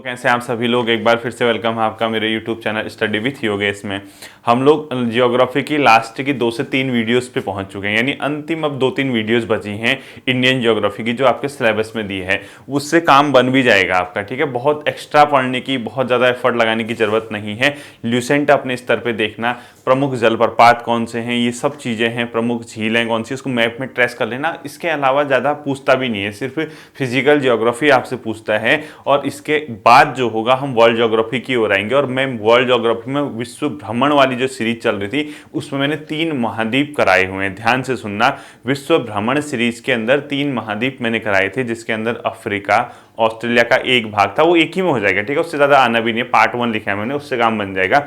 कैसे आप सभी लोग, एक बार फिर से वेलकम है आपका मेरे YouTube channel study with Yogesh में। हम लोग जियोग्राफी की लास्ट की 2 से 3 वीडियोस पे पहुंच चुके हैं, यानी अंतिम अब 2-3 वीडियोस बची हैं इंडियन जियोग्राफी की जो आपके सिलेबस में दी है। उससे काम बन भी जाएगा आपका, ठीक है। बहुत एक्स्ट्रा पढ़ने की, बहुत ज़्यादा एफर्ट लगाने की जरूरत नहीं है। ल्यूसेंट अपने स्तर पर देखना, प्रमुख जलप्रपात कौन से हैं, ये सब चीज़ें हैं, प्रमुख झीलें कौन सी, उसको मैप में ट्रेस कर लेना। इसके अलावा ज़्यादा पूछता भी नहीं है, सिर्फ फिजिकल जियोग्राफी आपसे पूछता है। और इसके बाद जो होगा हम वर्ल्ड ज्योग्राफी की ओर आएंगे। और मैं वर्ल्ड ज्योग्राफी में विश्व भ्रमण वाली जो सीरीज चल रही थी उसमें मैंने 3 महाद्वीप कराए हुए हैं, ध्यान से सुनना। विश्व भ्रमण सीरीज के अंदर 3 महाद्वीप मैंने कराए थे, जिसके अंदर अफ्रीका, ऑस्ट्रेलिया का एक भाग था, वो एक ही में हो जाएगा, ठीक है। उससे ज़्यादा आना भी नहीं है, पार्ट 1 लिखा है मैंने, उससे काम बन जाएगा।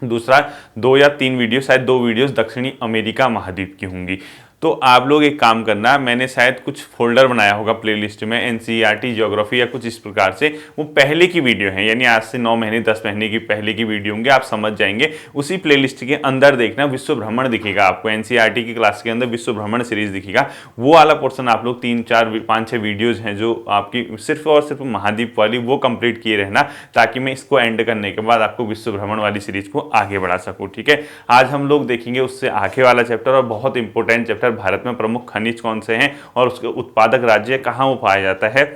दूसरा 2 या 3 वीडियो, शायद 2 वीडियोस दक्षिणी अमेरिका महाद्वीप की होंगी। तो आप लोग एक काम करना, मैंने शायद कुछ फोल्डर बनाया होगा प्लेलिस्ट में, एनसीईआरटी ज्योग्राफी या कुछ इस प्रकार से, वो पहले की वीडियो है, यानी आज से 9 महीने 10 महीने की पहले की वीडियो होंगे, आप समझ जाएंगे। उसी प्लेलिस्ट के अंदर देखना, विश्व भ्रमण दिखेगा आपको, एनसीईआरटी की क्लास के अंदर विश्व भ्रमण सीरीज दिखेगा। वो वाला पोर्सन आप लोग 3, 4, 5, 6 वीडियोज हैं जो आपकी सिर्फ और सिर्फ महाद्वीप वाली, वो कंप्लीट किए रहना, ताकि मैं इसको एंड करने के बाद आपको विश्व भ्रमण वाली सीरीज को आगे बढ़ा सकूँ, ठीक है। आज हम लोग देखेंगे उससे आगे वाला चैप्टर, और बहुत इंपॉर्टेंट चैप्टर, भारत में प्रमुख खनिज कौन से हैं और उसके उत्पादक राज्य कहाँ वो पाया जाता है।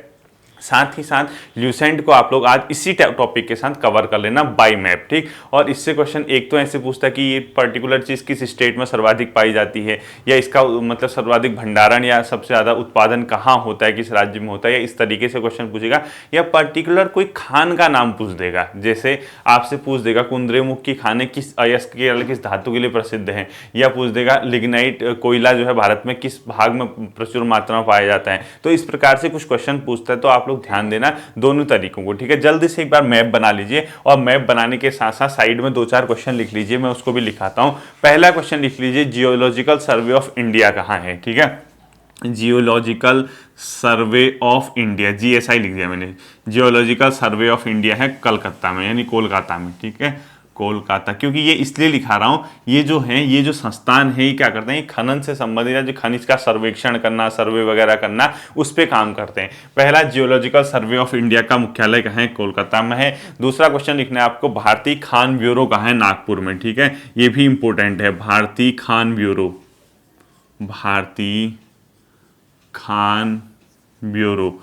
साथ ही साथ ल्यूसेंट को आप लोग आज इसी टॉपिक के साथ कवर कर लेना बाय मैप, ठीक। और इससे क्वेश्चन एक तो ऐसे पूछता है कि ये पर्टिकुलर चीज़ किस स्टेट में सर्वाधिक पाई जाती है, या इसका मतलब सर्वाधिक भंडारण या सबसे ज़्यादा उत्पादन कहाँ होता है, किस राज्य में होता है, या इस तरीके से क्वेश्चन पूछेगा। या पर्टिकुलर कोई खान का नाम पूछ देगा, जैसे आपसे पूछ देगा कुंद्रेमुख की खानें किस अयस्क के किस धातु के लिए प्रसिद्ध हैं, या पूछ देगा लिग्नाइट कोयला जो है भारत में किस भाग में प्रचुर मात्रा में पाया जाता है। तो इस प्रकार से कुछ क्वेश्चन पूछता है, तो आप लोग ध्यान देना दोनों तरीकों को, ठीक है। जल्दी से एक बार मैप बना लीजिए, और मैप बनाने के साथ साथ साइड में 2-4 क्वेश्चन लिख लीजिए, मैं उसको भी लिखाता हूं। पहला क्वेश्चन लिख लीजिए, जियोलॉजिकल सर्वे ऑफ इंडिया कहां है, ठीक है। Geological survey of India, GSI लिख दिया मैंने। जियोलॉजिकल सर्वे ऑफ इंडिया है कलकत्ता में, यानी कोलकाता में, ठीक है, कोलकाता। क्योंकि ये इसलिए लिखा रहा हूँ, ये जो संस्थान है, ये क्या करते हैं, खनन से संबंधित या जो खनिज का सर्वेक्षण करना, सर्वे वगैरह करना, उस पे काम करते हैं। पहला, जियोलॉजिकल सर्वे ऑफ इंडिया का मुख्यालय कहाँ है, कोलकाता में है। दूसरा क्वेश्चन लिखना है आपको, भारतीय खान ब्यूरो कहाँ है, नागपुर में, ठीक है। ये भी इंपॉर्टेंट है, भारतीय खान ब्यूरो, भारतीय खान ब्यूरो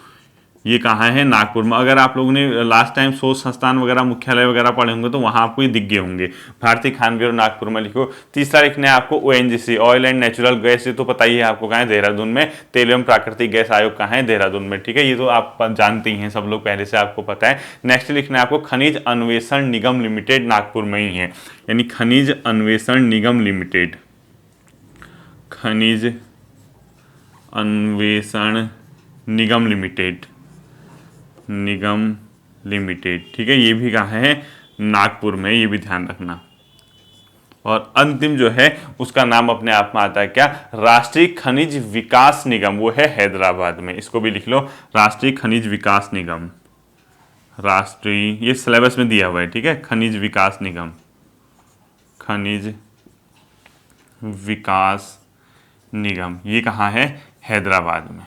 ये कहाँ है, नागपुर में। अगर आप लोगों ने लास्ट टाइम शोध संस्थान वगैरह, मुख्यालय वगैरह पढ़े होंगे तो वहाँ आपको ये दिख गए होंगे। भारतीय खान ब्यूरो नागपुर में लिखो। तीसरा लिखना है आपको, ONGC, oil and natural gas, ये तो पता ही है आपको कहाँ है, देहरादून में। तेल एवं प्राकृतिक गैस आयोग कहाँ है, देहरादून में, ठीक है। ये तो आप जानते ही हैं सब लोग, पहले से आपको पता है। नेक्स्ट लिखना है आपको, खनिज अन्वेषण निगम लिमिटेड, नागपुर में ही है, यानी खनिज अन्वेषण निगम लिमिटेड, खनिज अन्वेषण निगम लिमिटेड, ठीक है। ये भी कहाँ है, नागपुर में, ये भी ध्यान रखना। और अंतिम जो है उसका नाम अपने आप में आता है क्या, राष्ट्रीय खनिज विकास निगम, वो है हैदराबाद में। इसको भी लिख लो, राष्ट्रीय खनिज विकास निगम, राष्ट्रीय, ये सिलेबस में दिया हुआ है, ठीक है। खनिज विकास निगम, खनिज विकास निगम, ये कहाँ है, हैदराबाद में,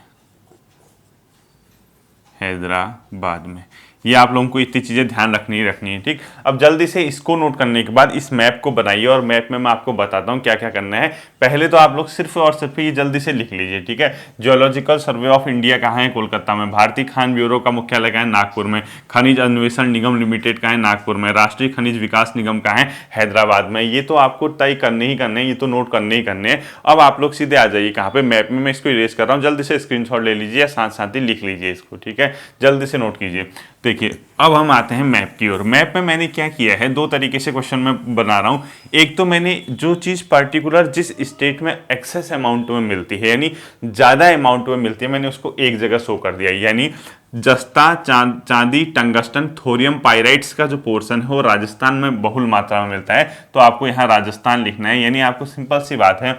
हैदराबाद में। ये आप लोगों को इतनी चीज़ें ध्यान रखनी है, ठीक। अब जल्दी से इसको नोट करने के बाद इस मैप को बनाइए, और मैप में मैं आपको बताता हूँ क्या क्या करना है। पहले तो आप लोग सिर्फ और सिर्फ ये जल्दी से लिख लीजिए, ठीक है। जियोलॉजिकल सर्वे ऑफ इंडिया कहाँ है, कोलकाता में। भारतीय खान ब्यूरो का मुख्यालय कहाँ है, नागपुर में। खनिज अन्वेषण निगम लिमिटेड कहाँ है, नागपुर में। राष्ट्रीय खनिज विकास निगम कहाँ है, हैदराबाद में। ये तो आपको तय करने ही करने हैं, ये तो नोट करने ही करने हैं। अब आप लोग सीधे आ जाइए कहाँ पे, मैप में। मैं इसको इरेज कर रहा हूँ, जल्दी से स्क्रीनशॉट ले लीजिए, या साथ साथ ही लिख लीजिए इसको, ठीक है। जल्दी से नोट कीजिए। देखिए, अब हम आते हैं मैप की ओर। मैप में मैंने क्या किया है, 2 तरीके से क्वेश्चन में बना रहा हूं। एक तो मैंने जो चीज़ पर्टिकुलर जिस स्टेट में एक्सेस अमाउंट में मिलती है, यानी ज़्यादा अमाउंट में मिलती है, मैंने उसको एक जगह शो कर दिया। यानी जस्ता, चांदी, टंगस्टन, थोरियम पाइराइट्स का जो पोर्शन है वो राजस्थान में बहुल मात्रा में मिलता है, तो आपको यहाँ राजस्थान लिखना है। यानी आपको सिंपल सी बात है,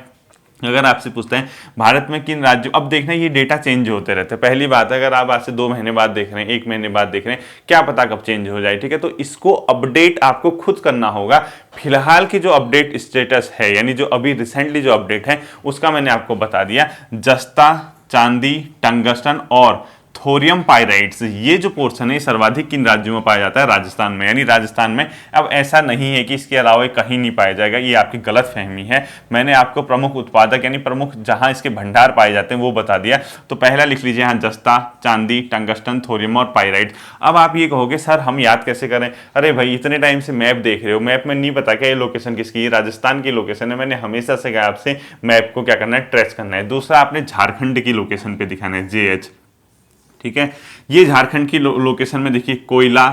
अगर आपसे पूछते हैं भारत में किन राज्यों, अब देखना ये डेटा चेंज होते रहते हैं। पहली बात, अगर आप आज से 2 महीने बाद देख रहे हैं, 1 महीने बाद देख रहे हैं, क्या पता कब चेंज हो जाए, ठीक है। तो इसको अपडेट आपको खुद करना होगा। फिलहाल की जो अपडेट स्टेटस है, यानी जो अभी रिसेंटली जो अपडेट है, उसका मैंने आपको बता दिया। जस्ता, चांदी, टंगस्टन और थोरियम पाइराइट्स, ये जो पोर्शन है सर्वाधिक किन राज्यों में पाया जाता है? राजस्थान में, यानी राजस्थान में। अब ऐसा नहीं है कि इसके अलावा कहीं नहीं पाया जाएगा, ये आपकी गलत फहमी है। मैंने आपको प्रमुख उत्पादक यानी प्रमुख जहां इसके भंडार पाए जाते हैं वो बता दिया। तो पहला लिख लीजिए यहाँ जस्ता, चांदी, टंगस्टन, थोरियम और पाइराइट। अब आप ये कहोगे सर हम याद कैसे करें? अरे भाई इतने टाइम से मैप देख रहे हो, मैप में नहीं पता क्या ये लोकेशन किसकी है? राजस्थान की लोकेशन है। मैंने हमेशा से कहा आपसे मैप को क्या करना है? ट्रेस करना है। दूसरा आपने झारखंड की लोकेशन पे दिखाना है, JH, ठीक है। ये झारखंड की लोकेशन में देखिए कोयला,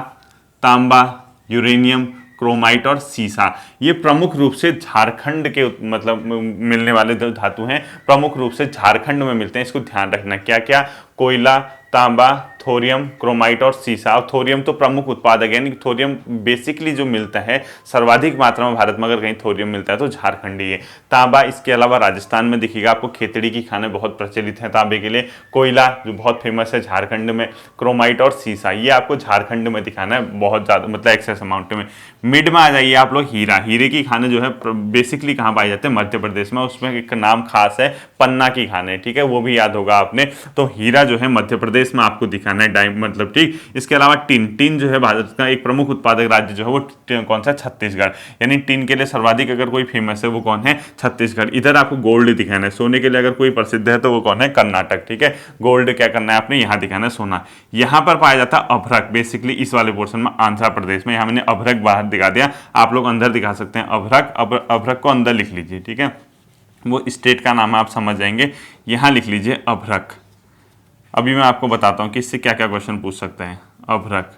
तांबा, यूरेनियम, क्रोमाइट और सीसा, ये प्रमुख रूप से झारखंड के मतलब मिलने वाले धातु हैं, प्रमुख रूप से झारखंड में मिलते हैं। इसको ध्यान रखना। क्या क्या? कोयला, तांबा, थोरियम, क्रोमाइट और सीसा। और थोरियम तो प्रमुख उत्पादक है, यानी थोरियम बेसिकली जो मिलता है सर्वाधिक मात्रा में भारत में, अगर कहीं थोरियम मिलता है तो झारखंड ही है। तांबा इसके अलावा राजस्थान में दिखेगा आपको, खेतड़ी की खाने बहुत प्रचलित हैं तांबे के लिए। कोयला जो बहुत फेमस है झारखंड में। क्रोमाइट और सीसा ये आपको झारखंड में दिखाना है बहुत ज़्यादा, मतलब एक्सेस अमाउंट में। मिड में आ जाइए आप लोग, हीरा। हीरे की खाने जो है बेसिकली कहाँ पाए जाते हैं? मध्य प्रदेश में। उसमें एक नाम खास है, पन्ना की खाने, ठीक है, वो भी याद होगा आपने। तो हीरा जो है मध्य प्रदेश में आपको दिखाना है, मतलब ठीक। इसके अलावा टिन, टिन जो है भारत का एक प्रमुख उत्पादक राज्य जो है वो कौन सा? छत्तीसगढ़। यानी टिन के लिए सर्वाधिक अगर कोई फेमस है वो कौन है? छत्तीसगढ़। इधर आपको गोल्ड दिखाना है, सोने के लिए अगर कोई प्रसिद्ध है तो वो कौन है? कर्नाटक, ठीक है। गोल्ड क्या करना है आपने? यहाँ दिखाना है सोना। यहाँ पर पाया जाता है अभ्रक, बेसिकली इस वाले पोर्शन में आंध्र प्रदेश में। यहाँ मैंने अभ्रक बाहर दिखा दिया, आप लोग अंदर दिखा सकते हैं अभ्रक। अभ्रक को अंदर लिख लीजिए, ठीक है, वो स्टेट का नाम है, आप समझ जाएंगे। यहाँ लिख लीजिए अभ्रक। अभी मैं आपको बताता हूँ कि इससे क्या क्या क्वेश्चन पूछ सकते हैं। अभ्रक,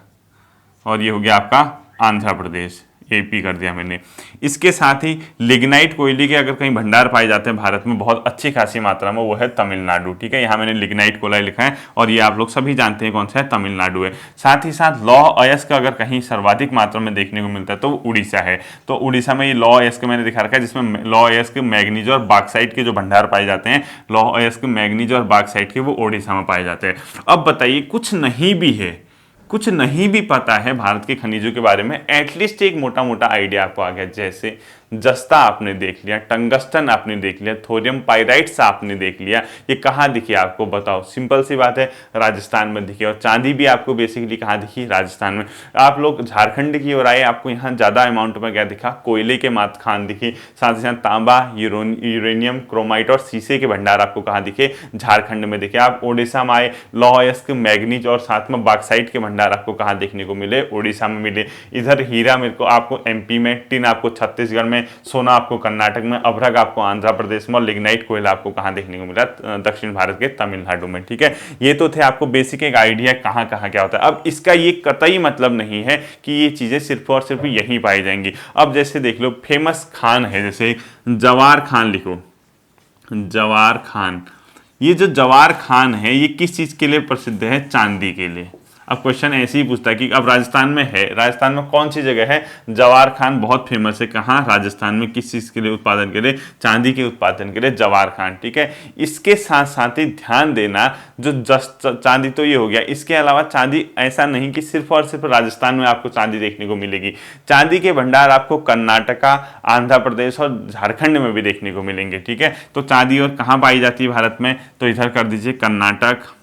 और ये हो गया आपका आंध्र प्रदेश, AP कर दिया मैंने। इसके साथ ही लिग्नाइट कोयले के अगर कहीं भंडार पाए जाते हैं भारत में बहुत अच्छी खासी मात्रा में, वो है तमिलनाडु, ठीक है। यहाँ मैंने लिग्नाइट कोयला लिखा है और ये आप लोग सभी जानते हैं कौन सा है? तमिलनाडु है। साथ ही साथ लौह अयस्क अगर कहीं सर्वाधिक मात्रा में देखने को मिलता है तो उड़ीसा है। तो उड़ीसा में ये लौह अयस्क मैंने दिखा रखा है, जिसमें लौह अयस्क, मैग्नीज और बॉक्साइट के जो भंडार पाए जाते हैं, लौह अयस्क, मैग्नीज और बॉक्साइट के, वो उड़ीसा में पाए जाते हैं। अब बताइए कुछ नहीं भी है, कुछ नहीं भी पता है भारत के खनिजों के बारे में, एटलीस्ट एक मोटा मोटा आइडिया आपको आ गया। जैसे जस्ता आपने देख लिया, टंगस्टन आपने देख लिया, थोरियम पाइराइट्स आपने देख लिया, ये कहाँ दिखी आपको? बताओ। सिंपल सी बात है, राजस्थान में दिखी। और चांदी भी आपको बेसिकली कहाँ दिखी? राजस्थान में। आप लोग झारखंड की ओर आए, आपको यहाँ ज़्यादा अमाउंट में क्या दिखा? कोयले के मात खान दिखी। साथ ही साथ तांबा, यूरेनियम, क्रोमाइट और शीशे के भंडार आपको कहाँ दिखे? झारखंड में दिखे। आप ओडिशा में आए, लौह अयस्क, मैग्नीज और साथ में बॉक्साइट के भंडार आपको कहाँ देखने को मिले? ओडिशा में मिले। इधर हीरा मेरे को आपको MP में, टिन आपको छत्तीसगढ़ में, सोना आपको कर्नाटक में, अभ्रक आपको आंध्र प्रदेश में, और लिग्नाइट कोयला आपको कहां देखने को मिला? दक्षिण भारत के तमिलनाडु में, ठीक है। ये तो थे आपको बेसिक एक आइडिया कहां कहां क्या होता है। अब इसका ये कतई मतलब नहीं है कि ये चीजें सिर्फ और सिर्फ यहीं पाई जाएंगी। अब जैसे देख लो फेमस खान है, जैसे जवार खान लिखो, जवार खान। ये जो जवार खान है ये किस चीज के लिए प्रसिद्ध है? चांदी के लिए। अब क्वेश्चन ऐसे ही पूछता है कि अब राजस्थान में है, राजस्थान में कौन सी जगह है? जवार खान बहुत फेमस है। कहाँ? राजस्थान में। किस चीज़ के लिए? उत्पादन के लिए, चांदी के उत्पादन के लिए जवार खान, ठीक है। इसके साथ साथ ही ध्यान देना, जो चांदी तो ये हो गया, इसके अलावा चांदी ऐसा नहीं कि सिर्फ और सिर्फ राजस्थान में आपको चांदी देखने को मिलेगी। चांदी के भंडार आपको कर्नाटका, आंध्र प्रदेश और झारखंड में भी देखने को मिलेंगे, ठीक है। तो चांदी और कहाँ पाई जाती है भारत में? तो इधर कर दीजिए कर्नाटक,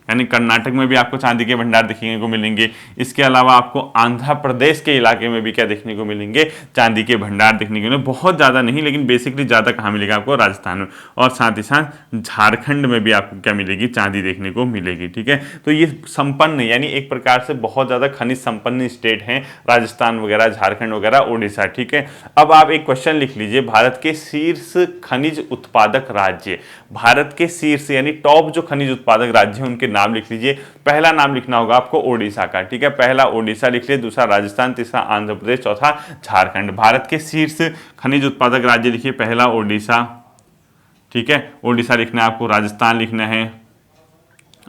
यानी कर्नाटक में भी आपको चांदी के भंडार देखने को मिलेंगे। इसके अलावा आपको आंध्र प्रदेश के इलाके में भी क्या देखने को मिलेंगे? चांदी के भंडार देखने को मिलेंगे। बहुत ज़्यादा नहीं, लेकिन बेसिकली ज़्यादा कहाँ मिलेगा आपको? राजस्थान में। और साथ ही साथ झारखंड में भी आपको क्या मिलेगी? चांदी देखने को मिलेगी, ठीक है। तो ये संपन्न, यानी एक प्रकार से बहुत ज़्यादा खनिज संपन्न स्टेट हैं, राजस्थान वगैरह, झारखंड वगैरह, उड़ीसा, ठीक है। अब आप एक क्वेश्चन लिख लीजिए, भारत के शीर्ष खनिज उत्पादक राज्य, भारत के शीर्ष यानी टॉप जो खनिज उत्पादक राज्य हैं उनके नाम लिख लीजिए। पहला नाम लिखना होगा आपको ओडिशा का, ठीक है। पहला ओडिशा लिख लीजिए, दूसरा राजस्थान, तीसरा आंध्र प्रदेश, चौथा झारखंड। भारत के शीर्ष खनिज उत्पादक राज्य लिखिए, पहला ओडिशा, ठीक है। ओडिशा लिखना है आपको, राजस्थान लिखना है,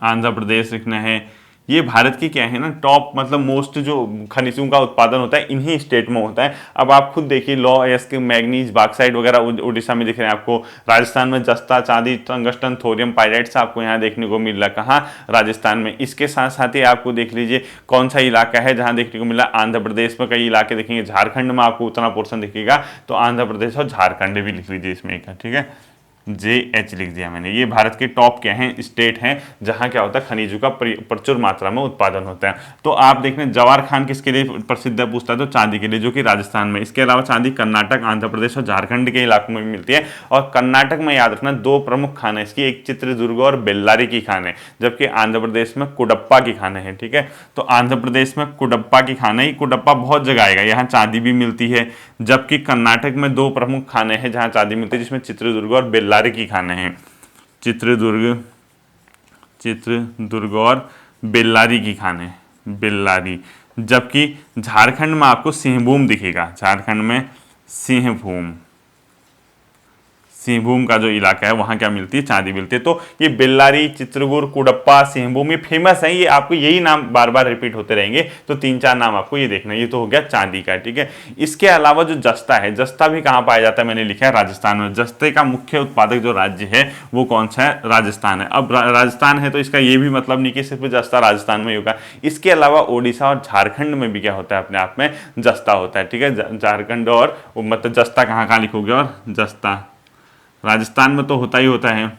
आंध्र प्रदेश लिखना है। ये भारत की क्या है ना, टॉप मतलब मोस्ट जो खनिजों का उत्पादन होता है इन्हीं स्टेट में होता है। अब आप खुद देखिए, लौह अयस्क, मैग्नीज, बॉक्साइट वगैरह उड़ीसा में दिख रहे हैं आपको। राजस्थान में जस्ता, चांदी, टंगस्टन, थोरियम पाइराइट्स आपको यहाँ देखने को मिल रहा। कहाँ? राजस्थान में। इसके साथ साथ ही आपको देख लीजिए कौन सा इलाका है जहाँ देखने को मिला? आंध्र प्रदेश में कई इलाके देखेंगे, झारखंड में आपको उतना पोर्शन दिखेगा, तो आंध्र प्रदेश और झारखंड भी लिख लीजिए इसमें, ठीक है। JH लिख दिया मैंने। ये भारत के टॉप क्या हैं, स्टेट हैं जहां क्या होता है खनिजों का प्रचुर मात्रा में उत्पादन होता है। तो आप देख रहे हैं जवाहर खान किसके लिए प्रसिद्ध है, पूछता है तो चांदी के लिए, जो कि राजस्थान में। इसके अलावा चांदी कर्नाटक, आंध्र प्रदेश और झारखंड के इलाकों में भी मिलती है। और कर्नाटक में याद रखना दो प्रमुख खान है इसकी, एक चित्रदुर्ग और बेल्लारी की खान है, जबकि आंध्र प्रदेश में कुडप्पा की खान है। ठीक है, तो आंध्र प्रदेश में कुडप्पा की खान है। कुडप्पा बहुत जगह आएगा, यहाँ चांदी भी मिलती है। जबकि कर्नाटक में दो प्रमुख खाने हैं जहां चांदी मिलती है, जिसमें चित्रदुर्ग और बेल्लारी की खाने हैं। चित्रदुर्ग और बेल्लारी की खाने, बेल्लारी। जबकि झारखंड में आपको सिंहभूम दिखेगा, झारखंड में सिंहभूम का जो इलाका है वहां क्या मिलती है, चांदी मिलती है। तो ये बेल्लारी, चित्रदुर्ग, कुडप्पा, सिंहभूम ये फेमस है, ये आपको यही नाम बार बार रिपीट होते रहेंगे। तो 3-4 नाम आपको ये देखना है। ये तो हो गया चांदी का। ठीक है, इसके अलावा जो जस्ता है, जस्ता भी कहाँ पाया जाता है, मैंने लिखा है राजस्थान में। जस्ते का मुख्य उत्पादक जो राज्य है वो कौन सा है, राजस्थान है। अब राजस्थान है तो इसका ये भी मतलब नहीं कि सिर्फ जस्ता राजस्थान में ही होगा, इसके अलावा ओडिशा और झारखंड में भी क्या होता है, अपने आप में जस्ता होता है। ठीक है, झारखंड और मतलब जस्ता कहाँ लिखोगे, और जस्ता राजस्थान में तो होता ही होता है।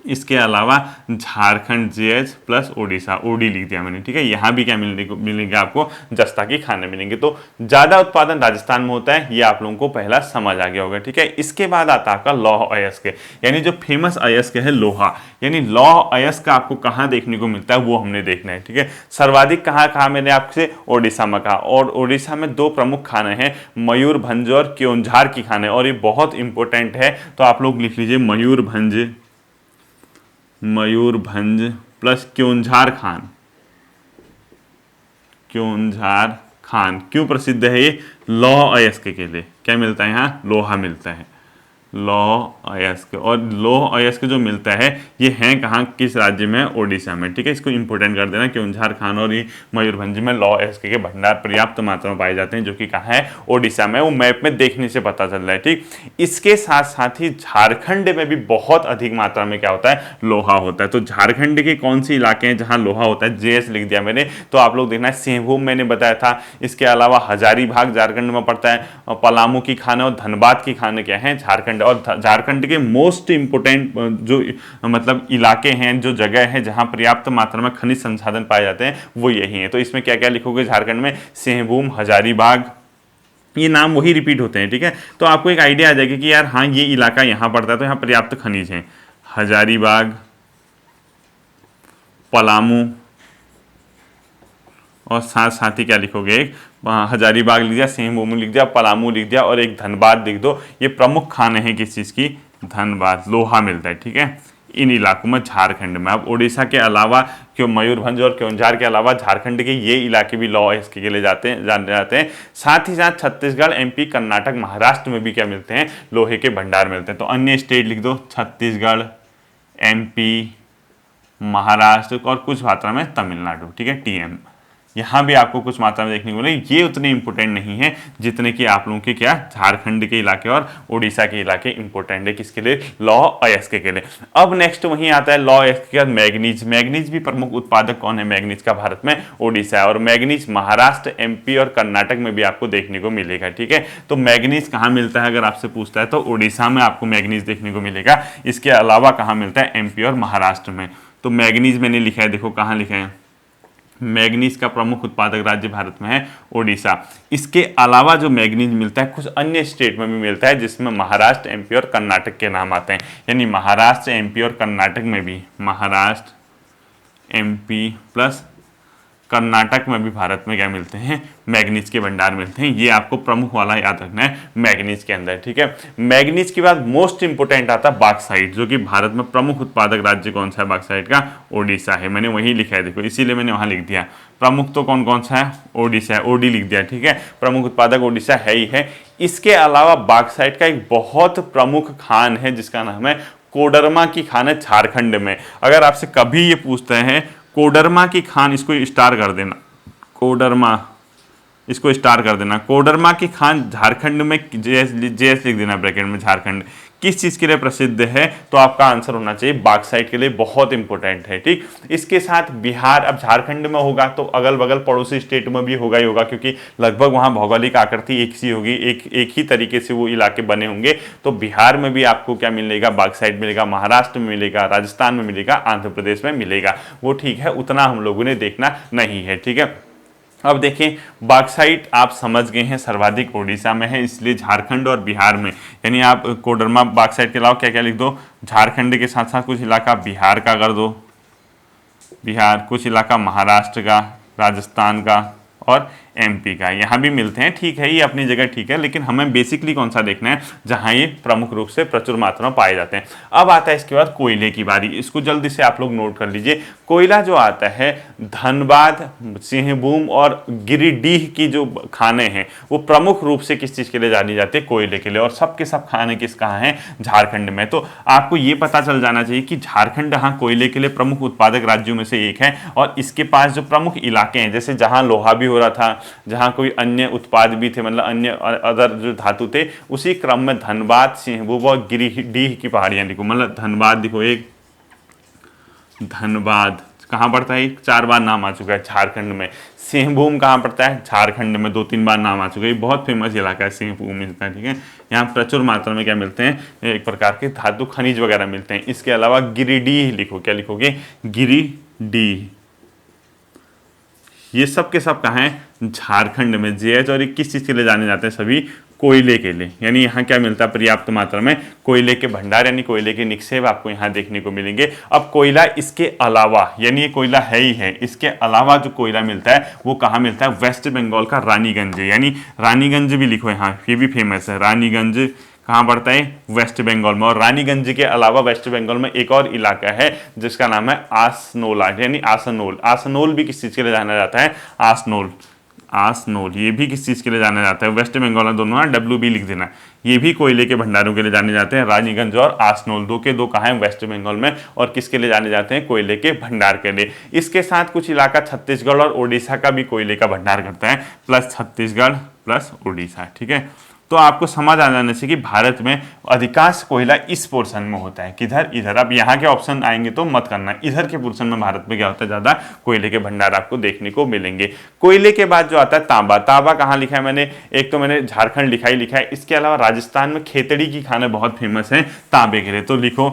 इसके अलावा Jharkhand JH plus Odisha, OD लिख दिया मैंने। ठीक है, यहाँ भी क्या मिलेंगे आपको, जस्ता की खाने मिलेंगे। तो ज़्यादा उत्पादन राजस्थान में होता है, ये आप लोगों को पहला समझ आ गया होगा। ठीक है, इसके बाद आता है आपका लौह अयस्क, यानी जो फेमस अयस्क है लोहा, यानी लौह अयस्क आपको कहाँ देखने को मिलता है वो हमने देखना है। ठीक है, सर्वाधिक कहाँ मैंने आपसे ओडिशा में कहा, और ओडिशा में दो प्रमुख खाने हैं, मयूरभंज और क्योंझार की खाने, और ये बहुत इंपॉर्टेंट है। तो आप लोग लिख लीजिए मयूरभंज प्लस क्योंझार खान। क्यों प्रसिद्ध है ये, लौह अयस्क के लिए। क्या मिलता है यहाँ, लोहा मिलता है, लौह अयस्क। और लौह अयस्क जो मिलता है ये है कहाँ, किस राज्य में, ओडिशा में। ठीक है, इसको इंपोर्टेंट कर देना। क्योंझार खान और ये मयूरभंज में लौह अयस्क के भंडार पर्याप्त मात्रा में पाए जाते हैं, जो कि कहाँ है, ओडिशा में। वो मैप में देखने से पता चल रहा है। ठीक, इसके साथ साथ ही झारखंड में भी बहुत अधिक मात्रा में क्या होता है, लोहा होता है। तो झारखंड के कौन से इलाके हैं जहाँ लोहा होता है, JS लिख दिया मैंने। तो आप लोग देखना है, सिंहभूम मैंने बताया था। इसके अलावा हजारीबाग झारखंड में पड़ता है, पलामू की खाने और धनबाद की खाने क्या है, झारखंड। और झारखंड के मोस्ट इंपोर्टेंट जो मतलब इलाके हैं, जो जगह है जहां पर्याप्त मात्रा में खनिज संसाधन पाए जाते हैं, वो यही है। तो इसमें क्या क्या लिखोगे, झारखंड में सिंहभूम, हजारीबाग, ये नाम वही रिपीट होते हैं। ठीक है, तो आपको एक आइडिया आ जाएगा कि यार हाँ ये इलाका यहाँ पड़ता है, तो यहाँ पर्याप्त खनिज है। हजारीबाग, पलामू, और साथ ही क्या लिखोगे, एक हजारीबाग लिख दिया, सिंहभूम लिख दिया, पलामू लिख दिया, और एक धनबाद लिख दो। ये प्रमुख खाने हैं किस चीज़ की, धनबाद, लोहा मिलता है। ठीक है, इन इलाकों में, झारखंड में। अब ओडिशा के अलावा क्यों मयूरभंज और क्योंझार के अलावा झारखंड के ये इलाके भी लौह अयस्क के लिए जाने जाते हैं। साथ ही साथ छत्तीसगढ़, MP, कर्नाटक, महाराष्ट्र में भी क्या मिलते हैं, लोहे के भंडार मिलते हैं। तो अन्य स्टेट लिख दो, छत्तीसगढ़, MP, महाराष्ट्र और कुछ मात्रा में तमिलनाडु। ठीक है, TM, यहाँ भी आपको कुछ मात्रा में देखने को मिले। ये उतने इंपोर्टेंट नहीं है जितने कि आप लोगों के क्या, झारखंड के इलाके और उड़ीसा के इलाके इंपोर्टेंट है, किसके लिए, लौह अयस्क के लिए। अब नेक्स्ट वहीं आता है लौह अयस्क के बाद मैग्नीज। मैग्नीज भी प्रमुख उत्पादक कौन है मैग्नीज का, भारत में ओडिशा है। और मैग्नीज महाराष्ट्र, MP और कर्नाटक में भी आपको देखने को मिलेगा। ठीक है, तो मैग्नीज कहाँ मिलता है अगर आपसे पूछता है, तो उड़ीसा में आपको मैग्नीज देखने को मिलेगा। इसके अलावा कहाँ मिलता है, MP और महाराष्ट्र में। तो मैग्नीज मैंने लिखा है, देखो कहाँ लिखा है, मैग्नीज का प्रमुख उत्पादक राज्य भारत में है ओडिशा। इसके अलावा जो मैग्नीज मिलता है कुछ अन्य स्टेट में भी मिलता है, जिसमें महाराष्ट्र, MP और कर्नाटक के नाम आते हैं। यानी महाराष्ट्र, MP और कर्नाटक में भी, महाराष्ट्र, MP प्लस कर्नाटक में भी भारत में क्या मिलते हैं, मैग्नीज के भंडार मिलते हैं। ये आपको प्रमुख वाला याद रखना है मैग्नीज के अंदर। ठीक है, मैग्नीज के बाद मोस्ट इंपोर्टेंट आता है बॉक्साइट, जो कि भारत में प्रमुख उत्पादक राज्य कौन सा है बॉक्साइट का, ओडिशा है। मैंने वही लिखा है, देखो इसीलिए मैंने वहां लिख दिया। प्रमुख तो कौन कौन सा है, ओडिशा है, OD लिख दिया। ठीक है, प्रमुख उत्पादक ओडिशा है ही है। इसके अलावा बॉक्साइट का एक बहुत प्रमुख खान है जिसका नाम है कोडरमा की खान है, झारखंड में। अगर आपसे कभी ये पूछते हैं कोडरमा की खान, इसको स्टार कर देना, कोडरमा, इसको स्टार कर देना। कोडरमा की खान झारखंड में, JS लिख देना ब्रैकेट में, झारखंड किस चीज़ के लिए प्रसिद्ध है, तो आपका आंसर होना चाहिए बॉक्साइट के लिए, बहुत इंपॉर्टेंट है। ठीक, इसके साथ बिहार, अब झारखंड में होगा तो अगल बगल पड़ोसी स्टेट में भी होगा ही होगा, क्योंकि लगभग वहाँ भौगोलिक आकृति एक सी होगी, एक ही तरीके से वो इलाके बने होंगे। तो बिहार में भी आपको क्या मिलेगा, बॉक्साइट मिलेगा, महाराष्ट्र में मिलेगा, राजस्थान में मिलेगा, आंध्र प्रदेश में मिलेगा। वो ठीक है, उतना हम लोगों ने देखना नहीं है। ठीक है, अब देखें, बॉक्साइट आप समझ गए हैं सर्वाधिक उड़ीसा में है, इसलिए झारखंड और बिहार में, यानी आप कोडरमा बॉक्साइट के अलावा क्या क्या लिख दो, झारखंड के साथ साथ कुछ इलाका बिहार का कर दो, बिहार, कुछ इलाका महाराष्ट्र का, राजस्थान का और एमपी का, यहाँ भी मिलते हैं। ठीक है, ये अपनी जगह ठीक है, लेकिन हमें बेसिकली कौन सा देखना है, जहाँ ये प्रमुख रूप से प्रचुर मात्रा में पाए जाते हैं। अब आता है इसके बाद कोयले की बारी, इसको जल्दी से आप लोग नोट कर लीजिए। कोयला जो आता है, धनबाद, सिंहभूम और गिरिडीह की जो खाने हैं वो प्रमुख रूप से किस चीज़ के लिए जानी जाती है, कोयले के लिए, और सबके सब खाने किस कहाँ हैं, झारखंड में। तो आपको ये पता चल जाना चाहिए कि झारखंड हाँ कोयले के लिए प्रमुख उत्पादक राज्यों में से एक है, और इसके पास जो प्रमुख इलाके हैं, जैसे जहाँ लोहा भी हो रहा था, जहाँ कोई अन्य उत्पाद भी थे, मतलब अन्य अदर जो धातु थे, उसी क्रम में धनबाद, सिंहभूम और गिरिडीह की पहाड़ियाँ लिखो। मतलब धनबाद देखो, एक धनबाद कहाँ पड़ता है, 4 बार नाम आ चुका है झारखंड में। सिंहभूम कहाँ पड़ता है, झारखंड में 2-3 बार नाम आ चुका है, बहुत फेमस इलाका है सिंहभूम मिलता है। ठीक है, यहाँ प्रचुर मात्रा में क्या मिलते हैं, एक प्रकार के धातु खनिज वगैरह मिलते हैं। इसके अलावा गिरिडीह लिखो, क्या लिखोगे, गिरिडीह, ये सब के सब कहाँ हैं, झारखंड में। जेएच और ये किस चीज़ के लिए जाने जाते हैं, सभी कोयले के लिए, यानी यहाँ क्या मिलता है, पर्याप्त मात्रा में कोयले के भंडार यानी कोयले के निक्षेप आपको यहाँ देखने को मिलेंगे। अब कोयला इसके अलावा, यानी ये कोयला है ही है, इसके अलावा जो कोयला मिलता है वो कहाँ मिलता है, वेस्ट बंगाल का रानीगंज, यानी रानीगंज भी लिखो यहाँ, ये भी फेमस है। रानीगंज कहाँ पड़ता है, वेस्ट बंगाल में। और रानीगंज के अलावा वेस्ट बंगाल में एक और इलाका है जिसका नाम है आसनोला, यानी आसनोल। आसनोल भी किस चीज़ के लिए जाना जाता है, आसनोल, आसनोल, ये भी किस चीज़ के लिए जाना जाता है, वेस्ट बंगाल में, दोनों WB लिख देना। ये भी कोयले के भंडारों के लिए जाने जाते हैं, रानीगंज और आसनोल, दो के दो कहाँ हैं, वेस्ट बंगाल में, और किसके लिए जाने जाते हैं, कोयले के भंडार के लिए। इसके साथ कुछ इलाका छत्तीसगढ़ और उड़ीसा का भी कोयले का भंडार करता है, प्लस छत्तीसगढ़ प्लस उड़ीसा। ठीक है, तो आपको समझ आ जाने से कि भारत में अधिकांश कोयला इस पोर्शन में होता है, किधर, इधर। अब यहाँ के ऑप्शन आएंगे तो मत करना, इधर के पोर्शन में भारत में क्या होता है, ज़्यादा कोयले के भंडार आपको देखने को मिलेंगे। कोयले के बाद जो आता है तांबा, तांबा कहाँ लिखा है मैंने, एक तो मैंने झारखंड लिखा ही लिखा है, इसके अलावा राजस्थान में खेतड़ी की खाने बहुत फेमस है तांबे के लिए, तो लिखो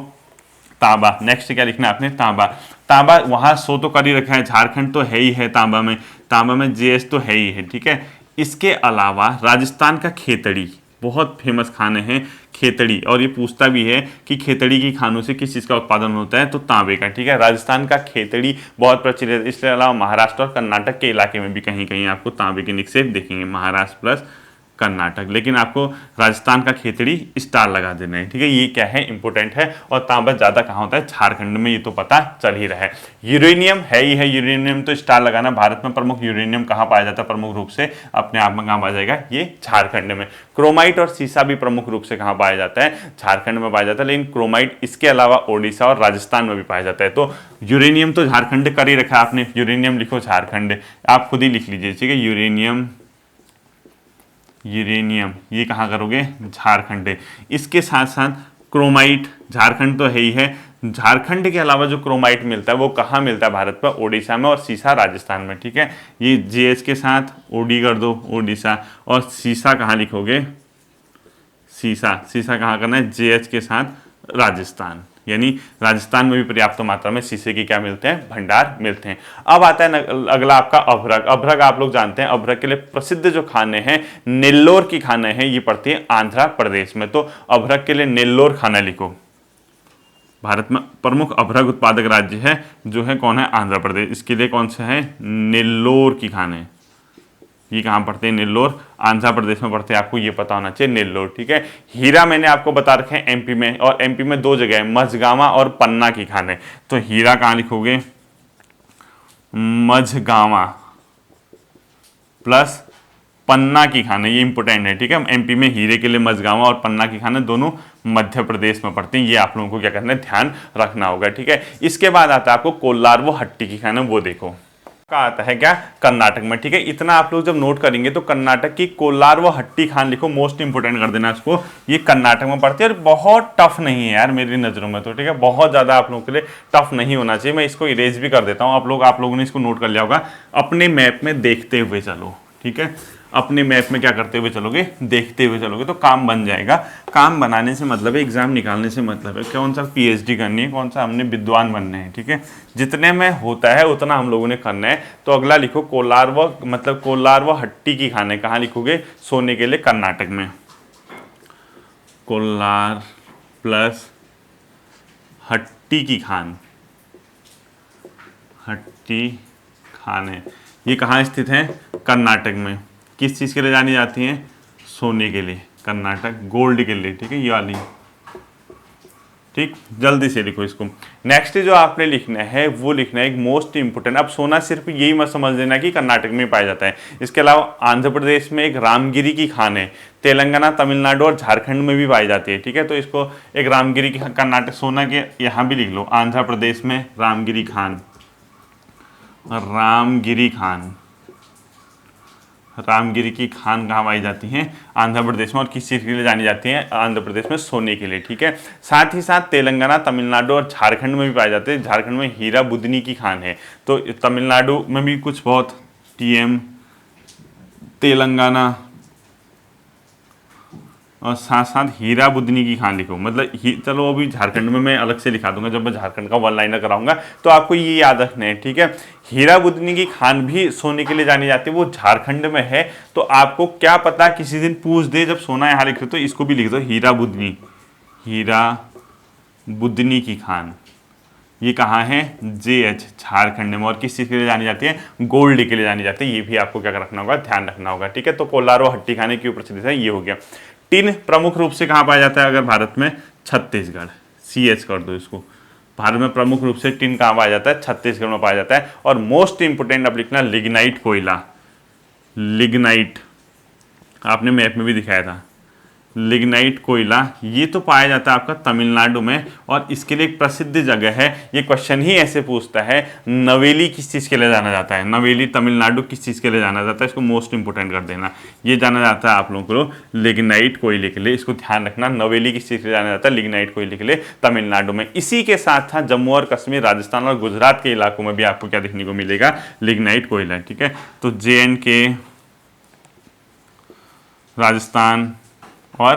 तांबा। नेक्स्ट क्या लिखना है आपने, तांबा। तांबा वहाँ सो तो कर ही रखा है, झारखंड तो है ही है, तांबा में जेएस तो है ही है। ठीक है, इसके अलावा राजस्थान का खेतड़ी, बहुत फेमस खाने हैं खेतड़ी, और ये पूछता भी है कि खेतड़ी की खानों से किस चीज़ का उत्पादन होता है, तो तांबे का। ठीक है, राजस्थान का खेतड़ी बहुत प्रचलित है। इसके अलावा महाराष्ट्र और कर्नाटक के इलाके में भी कहीं कहीं आपको तांबे के निक्षेप देखेंगे, महाराष्ट्र प्लस कर्नाटक, लेकिन आपको राजस्थान का खेतड़ी स्टार लगा देना है। ठीक है, ये क्या है, इंपॉर्टेंट है। और तांबा ज़्यादा कहाँ होता है, झारखंड में, ये तो पता चल ही रहा है। यूरेनियम है ही है, यूरेनियम तो स्टार लगाना। भारत में प्रमुख यूरेनियम कहाँ पाया जाता है, प्रमुख रूप से अपने आप में कहाँ पाया जाएगा, ये झारखंड में। क्रोमाइट और सीसा भी प्रमुख रूप से कहाँ पाया जाता है, झारखंड में पाया जाता है, लेकिन क्रोमाइट इसके अलावा ओडिशा और राजस्थान में भी पाया जाता है। तो यूरेनियम तो झारखंड कर ही रखा है आपने, यूरेनियम लिखो झारखंड, आप खुद ही लिख लीजिए। ठीक है, यूरेनियम, यूरेनियम ये कहाँ करोगे, झारखंड। इसके साथ साथ क्रोमाइट, झारखंड तो है ही है, झारखंड के अलावा जो क्रोमाइट मिलता है वो कहाँ मिलता है भारत पर, ओडिशा में, और सीसा राजस्थान में। ठीक है, ये जेएच के साथ ओडी कर दो, ओडिशा, और सीसा कहाँ लिखोगे, सीसा, सीसा कहाँ करना है, जेएच के साथ राजस्थान, यानी राजस्थान में भी पर्याप्त मात्रा में शीशे के क्या मिलते हैं, भंडार मिलते हैं। अब आता है अगला आपका अभ्रक। अभ्रक आप लोग जानते हैं, अभ्रक के लिए प्रसिद्ध जो खाने हैं, नेल्लोर की खाने हैं, ये पड़ती है आंध्र प्रदेश में। तो अभ्रक के लिए नेल्लोर खाना लिखो। भारत में प्रमुख अभ्रक उत्पादक राज्य है जो है कौन है, आंध्र प्रदेश। इसके लिए कौन से है, नेल्लोर की खाने, ये कहाँ पड़ते हैं, नेल्लोर, आंध्र प्रदेश में पड़ते हैं, आपको ये पता होना चाहिए, नेल्लोर। ठीक है, हीरा मैंने आपको बता रखे हैं एमपी में, और एमपी में 2 जगह है, मझगांवा और पन्ना की खाने। तो हीरा कहाँ लिखोगे, मझगांवा प्लस पन्ना की खाने, ये इंपोर्टेंट है। ठीक है, एमपी में हीरे के लिए मझगांवा और पन्ना की खाने दोनों मध्य प्रदेश में पड़ती हैं, ये आप लोगों को क्या करना है, ध्यान रखना होगा। ठीक है, इसके बाद आता है आपको कोल्लार, वो हट्टी की खाने, वो देखो। का आता है क्या, कर्नाटक में। ठीक है, इतना आप लोग जब नोट करेंगे तो कर्नाटक की कोलार व हट्टी खान लिखो, मोस्ट इंपोर्टेंट कर देना इसको। ये कर्नाटक में पड़ती है और बहुत टफ नहीं है यार मेरी नज़रों में तो। ठीक है, बहुत ज़्यादा आप लोगों के लिए टफ नहीं होना चाहिए। मैं इसको इरेज भी कर देता हूँ, आप लोगों ने इसको नोट कर लिया होगा। अपने मैप में देखते हुए चलो, ठीक है, अपने मैप में क्या करते हुए चलोगे, देखते हुए चलोगे तो काम बन जाएगा। काम बनाने से मतलब है, एग्जाम निकालने से मतलब है कौन सा पीएचडी करनी है, कौन सा हमने विद्वान बनना है। ठीक है, जितने में होता है उतना हम लोगों ने करना है। तो अगला लिखो कोलार व मतलब कोलार व हट्टी की खान है, कहाँ लिखोगे, सोने के लिए कर्नाटक में। कोलार प्लस हट्टी की खान, हट्टी खान है, ये कहाँ स्थित है, कर्नाटक में। किस चीज़ के लिए जानी जाती हैं, सोने के लिए, कर्नाटक गोल्ड के लिए। ठीक है, ये वाली, ठीक, जल्दी से लिखो इसको। नेक्स्ट जो आपने लिखना है वो लिखना है एक मोस्ट इंपोर्टेंट। अब सोना सिर्फ यही मत समझ लेना कि कर्नाटक में पाया जाता है, इसके अलावा आंध्र प्रदेश में एक रामगिरी की खान है, तेलंगाना, तमिलनाडु और झारखंड में भी पाई जाती है। ठीक है, तो इसको एक रामगिरी की कर्नाटक सोना के यहाँ भी लिख लो, आंध्र प्रदेश में रामगिरी खान, रामगिरी खान, रामगिरी की खान कहाँ पाई जाती हैं, आंध्र प्रदेश में। और किस चीज़ के लिए जानी जाती हैं, आंध्र प्रदेश में सोने के लिए। ठीक है, साथ ही साथ तेलंगाना, तमिलनाडु और झारखंड में भी पाए जाते हैं। झारखंड में हीरा बुदनी की खान है, तो तमिलनाडु में भी कुछ बहुत, टीएम, तेलंगाना और साथ साथ हीरा बुदनी की खान लिखो। मतलब चलो अभी झारखंड में मैं अलग से लिखा दूंगा, जब मैं झारखंड का वन लाइनर कराऊंगा तो आपको ये याद रखना है। ठीक है, हीरा बुदनी की खान भी सोने के लिए जानी जाती है, वो झारखंड में है। तो आपको क्या पता किसी दिन पूछ दे, जब सोना यहाँ लिख दो तो इसको भी लिख दो, हीरा बुदनी, हीरा बुदनी की खान। ये कहाँ है, JH, झारखंड में। और किस चीज़ के लिए जानी जाती है, गोल्ड के लिए जानी जाती है। ये भी आपको क्या रखना होगा, ध्यान रखना होगा। ठीक है, तो कोलार और हट्टी खाने क्यों प्रचलित है, ये हो गया। टिन प्रमुख रूप से कहाँ पाया जाता है अगर भारत में, छत्तीसगढ़, CH कर दो इसको। भारत में प्रमुख रूप से टिन कहाँ पाया जाता है, छत्तीसगढ़ में पाया जाता है। और मोस्ट इंपोर्टेंट अब लिखना लिग्नाइट कोयला, लिग्नाइट, आपने मैप में भी दिखाया था, लिग्नाइट कोयला ये तो पाया जाता है आपका तमिलनाडु में। और इसके लिए एक प्रसिद्ध जगह है, ये क्वेश्चन ही ऐसे पूछता है, नवेली किस चीज़ के लिए जाना जाता है, नवेली तमिलनाडु किस चीज़ के लिए जाना जाता है, इसको मोस्ट इंपोर्टेंट कर देना। ये जाना जाता है आप लोगों को लिग्नाइट कोयले के लिए, इसको ध्यान रखना। नवेली किस चीज़ के लिए जाना जाता है, लिग्नाइट कोयले के लिए, तमिलनाडु में। इसी के साथ साथ जम्मू और कश्मीर, राजस्थान और गुजरात के इलाकों में भी आपको क्या देखने को मिलेगा, लिग्नाइट कोयला। ठीक है, तो JNK, राजस्थान और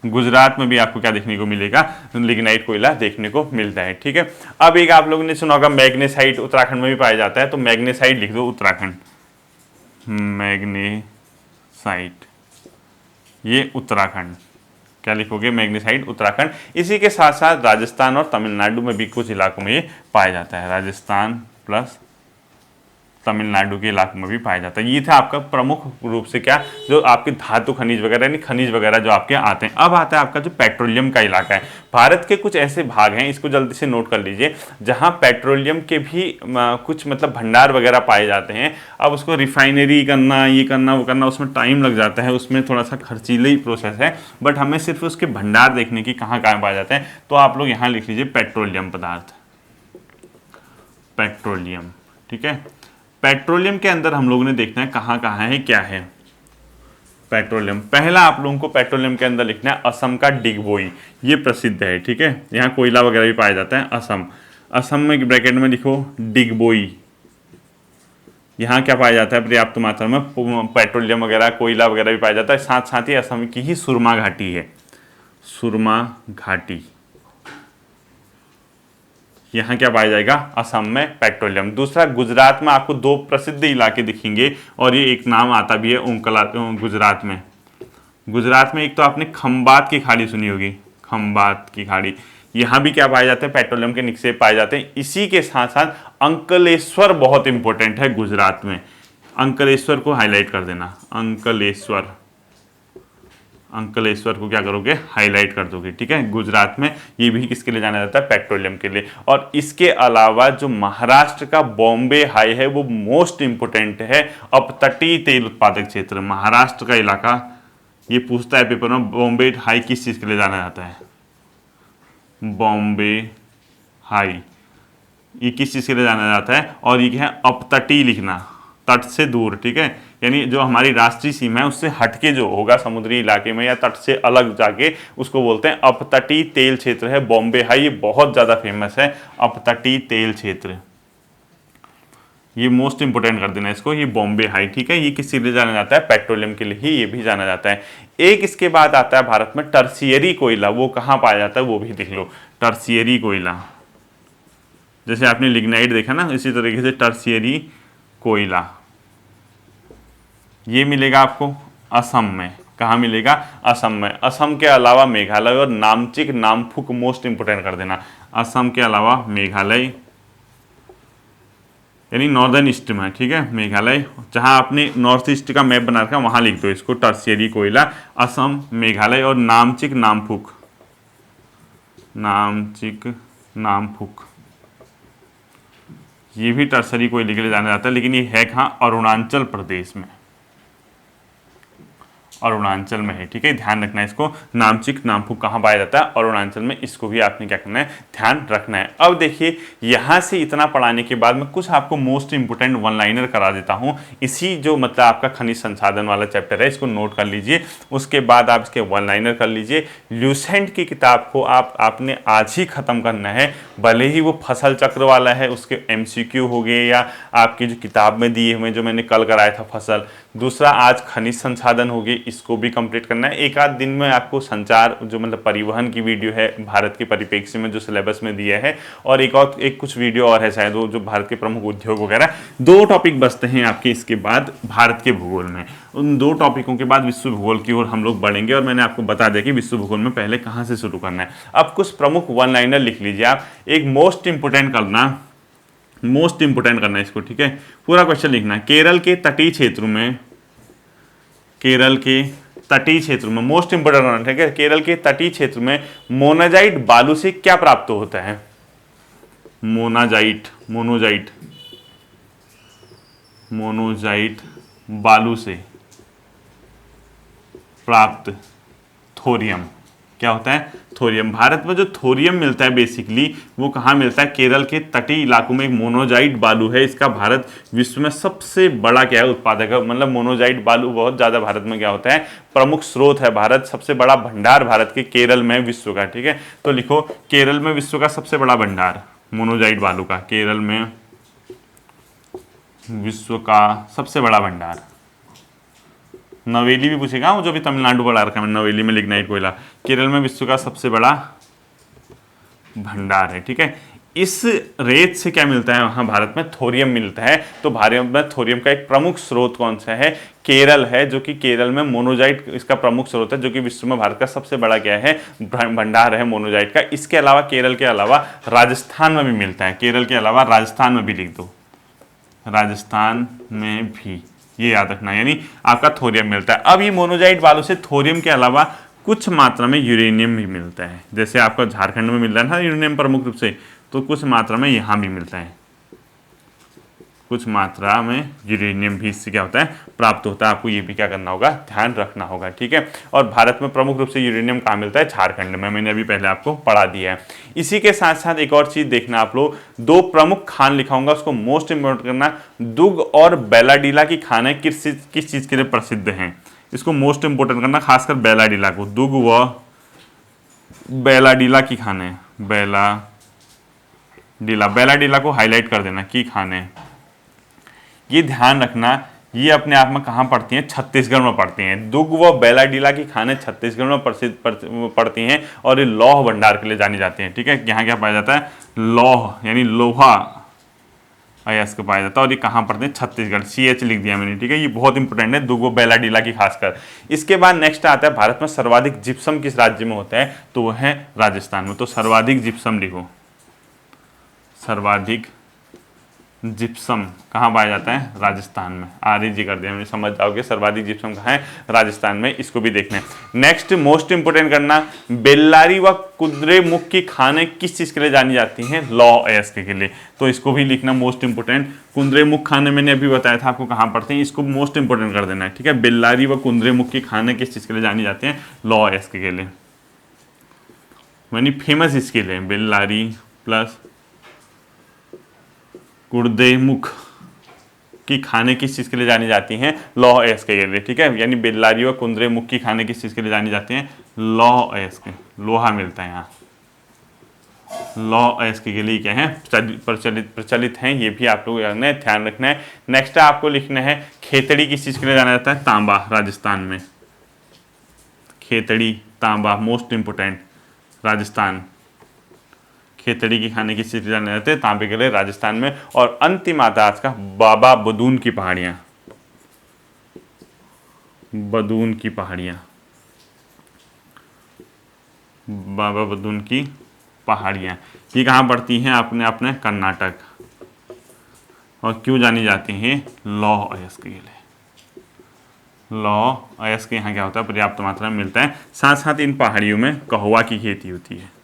गुजरात में भी आपको क्या देखने को मिलेगा, लिग्नाइट कोयला देखने को मिलता है। ठीक है, अब एक आप लोगों ने सुना होगा मैग्नेसाइट, उत्तराखंड में भी पाया जाता है। तो मैग्नेसाइट लिख दो, उत्तराखंड, मैग्नेसाइट, ये उत्तराखंड, क्या लिखोगे, मैग्नेसाइट, उत्तराखंड। इसी के साथ साथ राजस्थान और तमिलनाडु में भी कुछ इलाकों में ये पाया जाता है, राजस्थान प्लस तमिलनाडु के इलाकों में भी पाया जाता है। ये था आपका प्रमुख रूप से क्या, जो आपके धातु खनिज वगैरह यानी खनिज वगैरह जो आपके आते हैं। अब आता है आपका जो पेट्रोलियम का इलाका है। भारत के कुछ ऐसे भाग हैं, इसको जल्दी से नोट कर लीजिए, जहां पेट्रोलियम के भी कुछ मतलब भंडार वगैरह पाए जाते हैं। अब उसको रिफाइनरी करना, ये करना, वो करना, उसमें टाइम लग जाता है, उसमें थोड़ा सा खर्चीली प्रोसेस है। बट हमें सिर्फ उसके भंडार देखने की कहाँ कहाँ पाए जाते हैं, तो आप लोग यहाँ लिख लीजिए पेट्रोलियम पदार्थ, पेट्रोलियम। ठीक है, पेट्रोलियम के अंदर हम लोगों ने देखना है कहाँ कहाँ है, क्या है पेट्रोलियम। पहला आप लोगों को पेट्रोलियम के अंदर लिखना है असम का डिगबोई, ये प्रसिद्ध है। ठीक है, यहाँ कोयला वगैरह भी पाया जाता है। असम, असम में ब्रैकेट में लिखो डिगबोई, यहाँ क्या पाया जाता है, पर्याप्त मात्रा में पेट्रोलियम वगैरह, कोयला वगैरह भी पाया जाता है। साथ साथ ही असम की ही सुरमा घाटी है, सुरमा घाटी, यहाँ क्या पाया जाएगा, असम में पेट्रोलियम। दूसरा, गुजरात में आपको दो प्रसिद्ध इलाके दिखेंगे और ये एक नाम आता भी है ओंकला, गुजरात में। गुजरात में एक तो आपने खंबात की खाड़ी सुनी होगी, खंबात की खाड़ी, यहाँ भी क्या पाए जाते हैं, पेट्रोलियम के निक्षेप पाए जाते हैं। इसी के साथ साथ अंकलेश्वर बहुत इंपॉर्टेंट है गुजरात में, अंकलेश्वर को हाईलाइट कर देना, अंकलेश्वर, अंकलेश्वर को क्या करोगे, हाईलाइट कर दोगे। ठीक है, गुजरात में ये भी किसके लिए जाना जाता है, पेट्रोलियम के लिए। और इसके अलावा जो महाराष्ट्र का बॉम्बे हाई है वो मोस्ट इंपोर्टेंट है, अपतटीय तेल उत्पादक क्षेत्र, महाराष्ट्र का इलाका। ये पूछता है पेपर में, बॉम्बे हाई किस चीज के लिए जाना जाता है, बॉम्बे हाई ये किस चीज़ के लिए जाना जाता है, और ये क्या है, अपतटीय लिखना, तट से दूर, ठीक है, यानी जो हमारी राष्ट्रीय सीमा है उससे हटके जो होगा समुद्री इलाके में या तट से अलग जाके, उसको बोलते हैं अपतटीय तेल क्षेत्र है। बॉम्बे हाई ये बहुत ज़्यादा फेमस है, अपतटीय तेल क्षेत्र, ये मोस्ट इंपोर्टेंट कर देना इसको, ये बॉम्बे हाई, ठीक है। ये किस लिए जाना जाता है, पेट्रोलियम के लिए ही ये भी जाना जाता है। एक इसके बाद आता है भारत में टर्शियरी कोयला, वो कहाँ पाया जाता है वो भी देख लो। टर्शियरी कोयला, जैसे आपने लिग्नाइट देखा ना, इसी तरीके से टर्शियरी कोयला ये मिलेगा आपको असम में। कहाँ मिलेगा, असम में। असम के अलावा मेघालय और नामचिक नामफुक मोस्ट इंपोर्टेंट कर देना। असम के अलावा मेघालय यानी नॉर्दर्न ईस्ट में, ठीक है, मेघालय, जहां आपने नॉर्थ ईस्ट का मैप बना रखा वहां लिख दो इसको, टर्शियरी कोयला, असम, मेघालय और नामचिक नामफुक, नामचिक नामफुक, ये भी टर्शियरी कोयले के लिए जाना जाता है, लेकिन ये है कहाँ, अरुणाचल प्रदेश में, अरुणाचल में है, ठीक है, ध्यान रखना है इसको। नामचिक नामफुक कहाँ पाया जाता है, अरुणाचल में, इसको भी आपने क्या करना है, ध्यान रखना है। अब देखिए यहाँ से इतना पढ़ाने के बाद मैं कुछ आपको मोस्ट इंपोर्टेंट वन लाइनर करा देता हूँ। इसी जो मतलब आपका खनिज संसाधन वाला चैप्टर है इसको नोट कर लीजिए, उसके बाद आप इसके वन लाइनर कर लीजिए। ल्यूसेंट की किताब को आपने आज ही खत्म करना है, भले ही वो फसल चक्र वाला है, उसके MCQ हो गए या आपकी जो किताब में दिए हुए जो मैंने कल कराया था फसल, दूसरा आज खनिज संसाधन हो गए, इसको भी कंप्लीट करना है। एक आध दिन में आपको संचार जो मतलब परिवहन की वीडियो है भारत के परिप्रेक्ष्य में जो सिलेबस में दिया है, और एक कुछ वीडियो और है शायद वो जो भारत के प्रमुख उद्योग वगैरह, 2 टॉपिक बचते हैं आपके इसके बाद भारत के भूगोल में। उन 2 टॉपिकों के बाद विश्व भूगोल की ओर हम लोग बढ़ेंगे, और मैंने आपको बता दिया कि विश्व भूगोल में पहले कहाँ से शुरू करना है। अब कुछ प्रमुख वन लाइनर लिख लीजिए आप, एक मोस्ट इंपोर्टेंट करना, मोस्ट इंपोर्टेंट करना इसको, ठीक है, पूरा क्वेश्चन लिखना। केरल के तटीय क्षेत्र में, केरल के तटीय क्षेत्र में, मोस्ट इंपोर्टेंट होना, ठीक है, केरल के तटीय क्षेत्र में मोनाजाइट बालू से क्या प्राप्त होता है, मोनाजाइट, मोनोजाइट, मोनोजाइट बालू से प्राप्त थोरियम, क्या होता है, थोरियम। भारत में जो थोरियम मिलता है बेसिकली वो कहाँ मिलता है, केरल के तटीय इलाकों में एक मोनोजाइट बालू है, इसका भारत विश्व में सबसे बड़ा क्या है, उत्पादक है। मतलब मोनोजाइट बालू बहुत ज़्यादा भारत में क्या होता है, प्रमुख स्रोत है। भारत सबसे बड़ा भंडार भारत के केरल में विश्व का, ठीक है, तो लिखो केरल में विश्व का सबसे बड़ा भंडार मोनोजाइट बालू का, केरल में विश्व का सबसे बड़ा भंडार। नवेली भी पूछेगा, वो जो भी तमिलनाडु पढ़ा रखा है नवेली में लिग्नाइट कोयला, केरल में विश्व का सबसे बड़ा भंडार है, ठीक है। इस रेत से क्या मिलता है, वहाँ भारत में थोरियम मिलता है। तो भारत में थोरियम का एक प्रमुख स्रोत कौन सा है, केरल है, जो कि केरल में मोनोजाइट इसका प्रमुख स्रोत है, जो कि विश्व में भारत का सबसे बड़ा क्या है, भंडार है मोनोजाइट का। इसके अलावा केरल के अलावा राजस्थान में भी मिलता है, केरल के अलावा राजस्थान में भी लिख दो, राजस्थान में भी, ये याद रखना, यानी आपका थोरियम मिलता है। अब ये मोनोजाइट बालू से थोरियम के अलावा कुछ मात्रा में यूरेनियम भी मिलता है, जैसे आपका झारखंड में मिल रहा है ना यूरेनियम प्रमुख रूप से, तो कुछ मात्रा में यहाँ भी मिलता है, कुछ मात्रा में यूरेनियम भी इससे क्या होता है, प्राप्त होता है। आपको ये भी क्या करना होगा, ध्यान रखना होगा, ठीक है। और भारत में प्रमुख रूप से यूरेनियम कहाँ मिलता है, झारखंड में, मैंने अभी पहले आपको पढ़ा दिया है। इसी के साथ साथ एक और चीज देखना आप लोग, 2 प्रमुख खान लिखाऊंगा, उसको मोस्ट इंपोर्टेंट करना। दुग और बेलाडीला की खानें किस चीज के लिए प्रसिद्ध हैं, इसको मोस्ट इंपोर्टेंट करना, खासकर बेलाडीला को, दुग व बेलाडीला की खानें, बेलाडीला को हाईलाइट कर देना की खानें। ये ध्यान रखना, ये अपने आप में कहाँ पड़ती हैं, छत्तीसगढ़ में पड़ती हैं। दुग व बेलाडीला की खानें छत्तीसगढ़ में प्रसिद्ध पड़ती हैं, और ये लौह भंडार के लिए जानी जाती हैं, ठीक है। यहाँ क्या पाया जाता है, लौह यानी लोहा अयस्क पाया जाता है, और ये कहाँ पड़ते हैं, छत्तीसगढ़, CH लिख दिया मैंने, ठीक है। ये बहुत इंपॉर्टेंट है, दुग व बेलाडीला की खासकर। इसके बाद नेक्स्ट आता है, भारत में सर्वाधिक जिप्सम किस राज्य में होता है, तो वह है राजस्थान में। तो सर्वाधिक जिप्सम लिखो, सर्वाधिक जिप्सम कहाँ पाया जाता है, राजस्थान में। RG कर दिया मैंने, समझ जाओगे सर्वाधिक जिप्सम कहाँ है, राजस्थान में, इसको भी देखना है। नेक्स्ट मोस्ट इंपोर्टेंट करना, बेल्लारी व कुद्रेमुख की खानें किस चीज़ के लिए जानी जाती हैं, लौह अयस्क के लिए, तो इसको भी लिखना मोस्ट इंपोर्टेंट। कुद्रेमुख खाने मैंने अभी बताया था आपको कहाँ पड़ते हैं, इसको मोस्ट इंपोर्टेंट कर देना है, ठीक है। बेल्लारी व कुद्रेमुख की खानें किस चीज़ के लिए जानी जाती हैं, लौह अयस्क के लिए, यानी फेमस इसके लिए, बेल्लारी प्लस कुर्देमुख की खाने किस चीज़ के लिए जानी जाती हैं? लौह अयस्क के लिए, ठीक है। यानी बेल्लारी व कुंद्रेमुख की खाने किस चीज़ के लिए जानी जाती हैं? लौह अयस्क, लोहा मिलता है यहाँ, लौह अयस्क के लिए क्या है? प्रचलित हैं। ये भी आप लोग ध्यान रखना है। नेक्स्ट आपको लिखना है खेतड़ी किस चीज़ के लिए जाना जाता है? तांबा, राजस्थान में खेतड़ी तांबा मोस्ट इंपोर्टेंट, राजस्थान खेतड़ी की खाने किस चीज़ के लिए जाने जाते हैं? तांबे के लिए, राजस्थान में। और अंतिम आता है आज का बाबा बदून की पहाड़ियाँ, बदून की पहाड़ियाँ, बाबा बदून की पहाड़ियाँ, ये कहाँ पड़ती हैं? अपने कर्नाटक। और क्यों जानी जाती हैं? लौह अयस्क के लिए। लौह अयस्क यहाँ क्या होता है? पर्याप्त मात्रा में मिलता है। साथ साथ इन पहाड़ियों में कहवा की खेती होती है,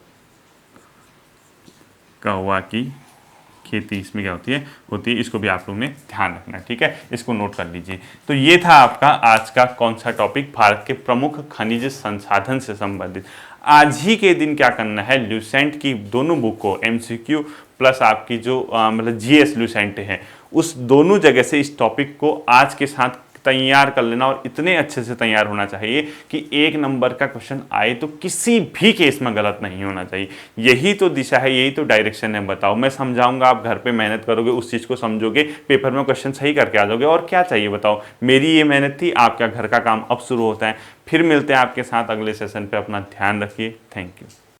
कहवा की खेती इसमें क्या होती है, इसको भी आप लोगों ने ध्यान रखना है, ठीक है। इसको नोट कर लीजिए। तो ये था आपका आज का कौन सा टॉपिक? भारत के प्रमुख खनिज संसाधन से संबंधित। आज ही के दिन क्या करना है? ल्यूसेंट की दोनों बुक को, एमसीक्यू प्लस आपकी जो मतलब जीएस ल्यूसेंट है, उस दोनों जगह से इस टॉपिक को आज के साथ तैयार कर लेना। और इतने अच्छे से तैयार होना चाहिए कि 1 नंबर का क्वेश्चन आए तो किसी भी केस में गलत नहीं होना चाहिए। यही तो दिशा है, यही तो डायरेक्शन है। बताओ, मैं समझाऊंगा, आप घर पे मेहनत करोगे, उस चीज़ को समझोगे, पेपर में क्वेश्चन सही करके आ जाओगे। और क्या चाहिए बताओ? मेरी ये मेहनत थी, आपका घर का काम अब शुरू होता है। फिर मिलते हैं आपके साथ अगले सेशन पर। अपना ध्यान रखिए। Thank you.